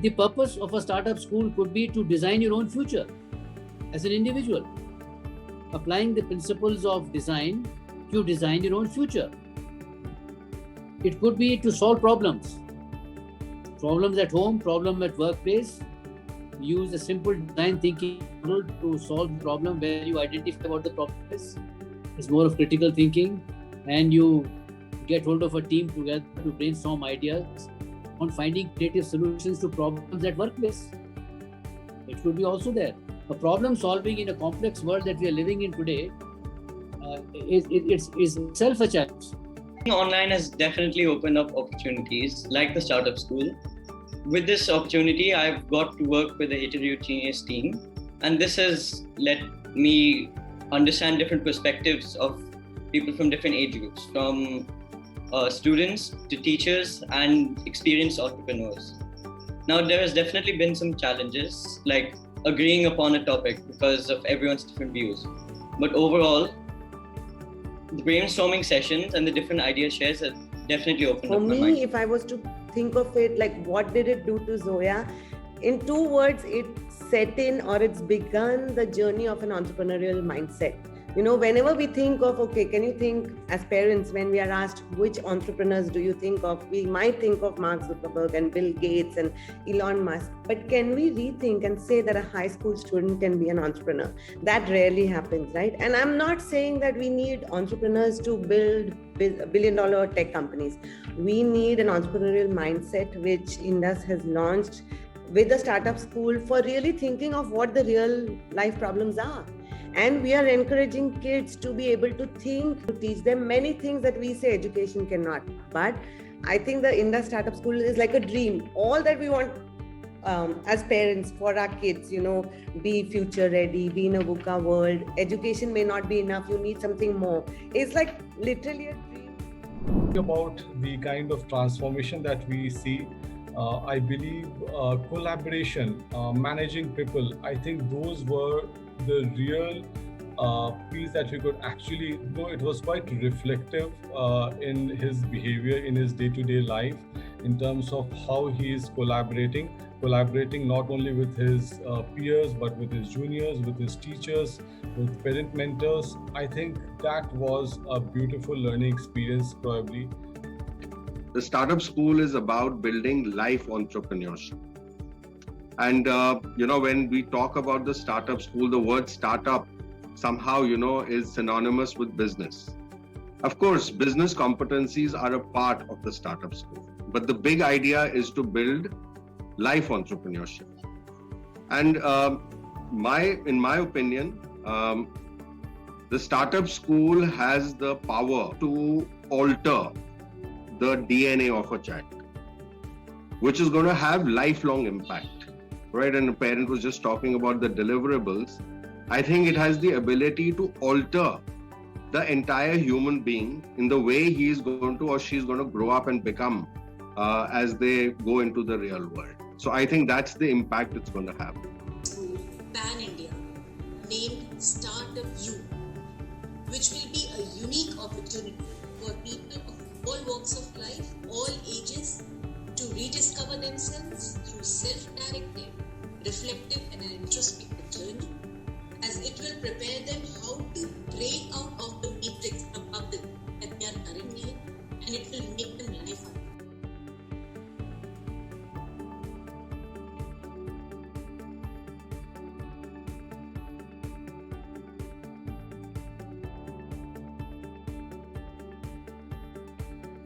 The purpose of a startup school could be to design your own future as an individual. Applying the principles of design, you design your own future. It could be to solve problems at home, problem at workplace. Use a simple design thinking model to solve the problem where you identify what the problem is. It's more of critical thinking, and you get hold of a team together to brainstorm ideas on finding creative solutions to problems at workplace. It could be also there. A problem solving in a complex world that we are living in today is itself a challenge. Online has definitely opened up opportunities like the startup school. With this opportunity, I've got to work with a heterogeneous team, and this has let me understand different perspectives of people from different age groups, from students to teachers and experienced entrepreneurs. Now, there has definitely been some challenges, like agreeing upon a topic because of everyone's different views. But overall, the brainstorming sessions and the different idea shares have definitely opened up my mind. For me, if I was to think of it, like what did it do to Zoya? In 2 words, it set in, or it's begun the journey of an entrepreneurial mindset. You know, whenever we think of, okay, can you think as parents, when we are asked which entrepreneurs do you think of, we might think of Mark Zuckerberg and Bill Gates and Elon Musk. But can we rethink and say that a high school student can be an entrepreneur? That rarely happens, right? And I'm not saying that we need entrepreneurs to build billion-dollar tech companies. We need an entrepreneurial mindset, which Indus has launched with the startup school for really thinking of what the real life problems are. And we are encouraging kids to be able to think, to teach them many things that we say education cannot. But I think the Indus Startup School is like a dream. All that we want as parents for our kids, you know, be future ready, be in a VUCA world. Education may not be enough. You need something more. It's like literally a dream. About the kind of transformation that we see, I believe collaboration, managing people, I think those were the real piece that we could actually, though it was quite reflective in his behavior, in his day-to-day life, in terms of how he is collaborating not only with his peers, but with his juniors, with his teachers, with parent mentors. I think that was a beautiful learning experience, probably. The startup school is about building life entrepreneurship. And, when we talk about the startup school, the word startup somehow, is synonymous with business. Of course, business competencies are a part of the startup school, but the big idea is to build life entrepreneurship. And in my opinion, the startup school has the power to alter the DNA of a child, which is going to have lifelong impact. Right, and the parent was just talking about the deliverables. I think it has the ability to alter the entire human being in the way he is going to or she's going to grow up and become as they go into the real world. So I think that's the impact it's going to have. Pan-India, named Startup U, which will be a unique opportunity for people of all walks of life, all ages, to rediscover themselves through self-directed, reflective and an introspective journey, as it will prepare them how to break out of the matrix, the bubble that they are currently in, and it will